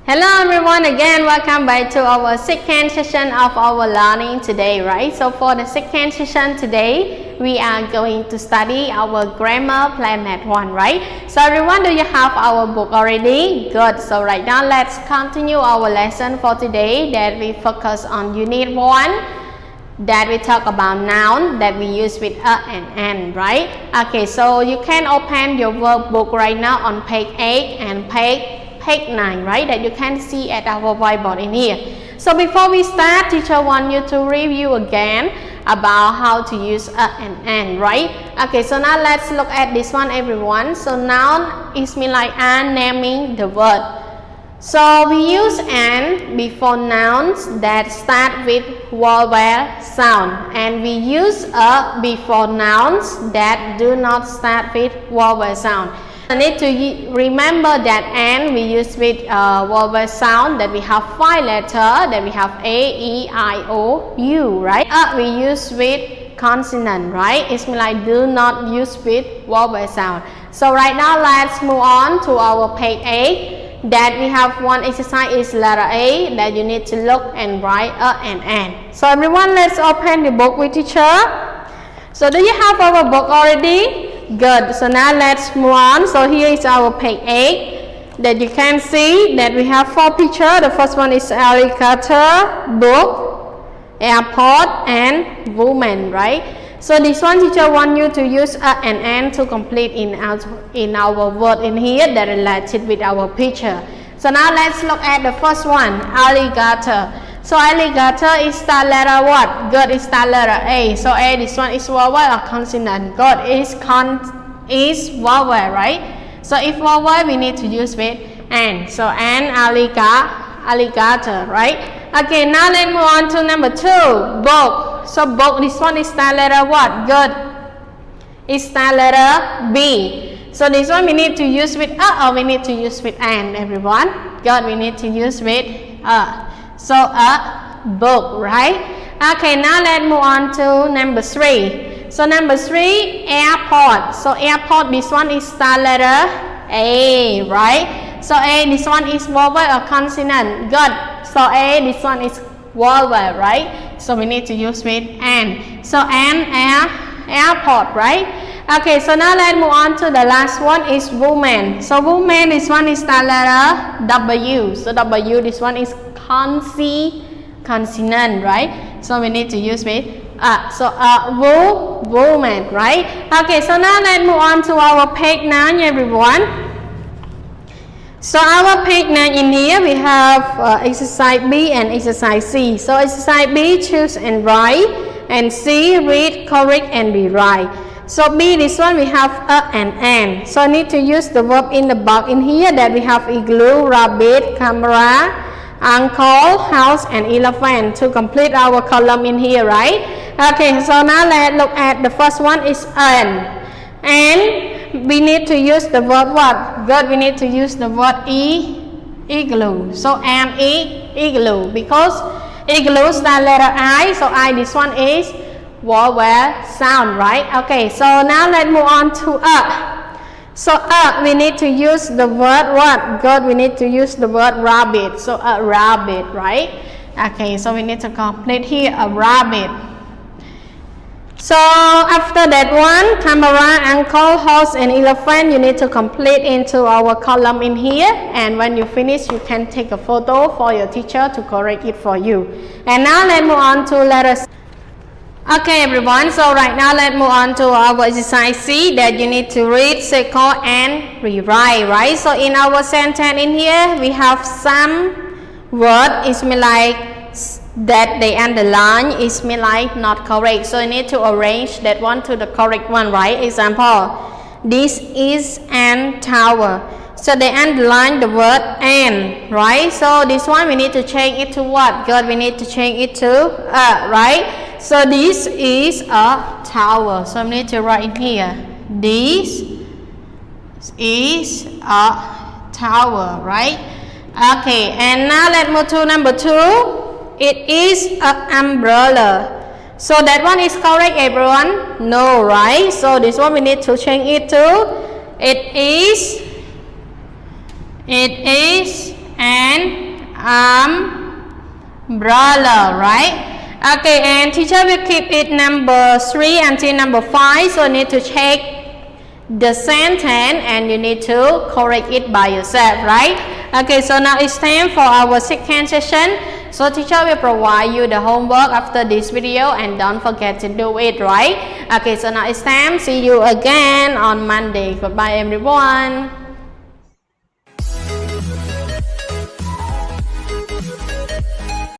Hello everyone, again welcome back to our second session of our learning today, right? So for the second session today, we are going to study our Grammar Planet 1, right? So everyone, do you have our book already? Good. So right now let's continue our lesson for today that we focus on Unit 1, that we talk about noun that we use with a and an, right? Okay, so you can open your workbook right now on page 8 and page 9, right, that you can see at our whiteboard in here. So before we start, teacher want you to review again about how to use a and an, right? Okay, so now let's look at this one, everyone. So noun is mean like naming the word. So we use an before nouns that start with vowel sound, and we use a before nouns that do not start with vowel sound. I need to remember that and we use with vowel sound that we have 5 letters, that we have A, E, I, O, U, right? We use with consonant, right? It's like do not use with vowel sound. So right now let's move on to our page 8. That we have one exercise is letter A that you need to look and write a and an. So everyone, let's open the book with teacher. So do you have our book already? Good. So now let's move on. So here is our page 8 that you can see that we have 4 pictures. The first one is alligator, book, airport, and woman, right? So this one teacher want you to use a and an to complete in our word in here that related with our picture. So now let's look at the first one, alligator. So alligator is start letter what? Good, is start letter A. So A, this one is vowel or consonant? Good, is vowel, right? So if vowel, we need to use with an. So an alligator, right? Okay, now let's move on to number 2, book. So book, this one is start letter what? Good, is start letter B. So this one we need to use with a or we need to use with an, everyone? Good, we need to use with a. So a book, right? Okay, now let's move on to number 3. So number 3, airport. So airport, this one is start letter A, right? So A, this one is vowel or consonant? Good. So A, this one is vowel, right? So we need to use with an. So an, airport, right? Okay, so now let's move on to the last one is woman. So woman, this one is start letter W. So W, this one is consonant, right? So we need to use with so woman, right? Okay, so now let's move on to our page 9, everyone. So our page 9 in here we have exercise B and exercise C. So exercise B, choose and write, and C, read, correct and rewrite. So B, this one we have a and an. So I need to use the verb in the box in here that we have igloo, rabbit, camera, uncle, house and elephant to complete our column in here, right? Okay, so now let's look at the first one is an. And we need to use the verb what? Good, we need to use the word igloo. So an igloo, because igloo start letter I, so I, this one is vowel sound, right? Okay, so now let's move on to a. So we need to use the word what? Good, we need to use the word rabbit. So a rabbit, right? Okay, so we need to complete here a rabbit. So after that one, camera, uncle, horse and elephant, you need to complete into our column in here, and when you finish you can take a photo for your teacher to correct it for you. And now let's move on to letters. Okay everyone, so right now let's move on to our exercise C that you need to read, circle and rewrite, right? So in our sentence in here we have some word is mean like that they underline is mean like not correct. So you need to arrange that one to the correct one, right? Example, this is an tower. So they underline the word an, right? So this one we need to change it to what? Good, we need to change it to right? So this is a tower. So I need to write in here, this is a tower, right? Okay, and now let's move to number 2. It is an umbrella. So that one is correct, everyone? No, right? So this one we need to change it to it is and umbrella, right? Okay, and teacher will keep it number 3 until number 5, so you need to check the sentence and you need to correct it by yourself, right? Okay, so now it's time for our second session. So teacher will provide you the homework after this video and don't forget to do it, right? Okay, so now it's time. See you again on Monday. Goodbye everyone.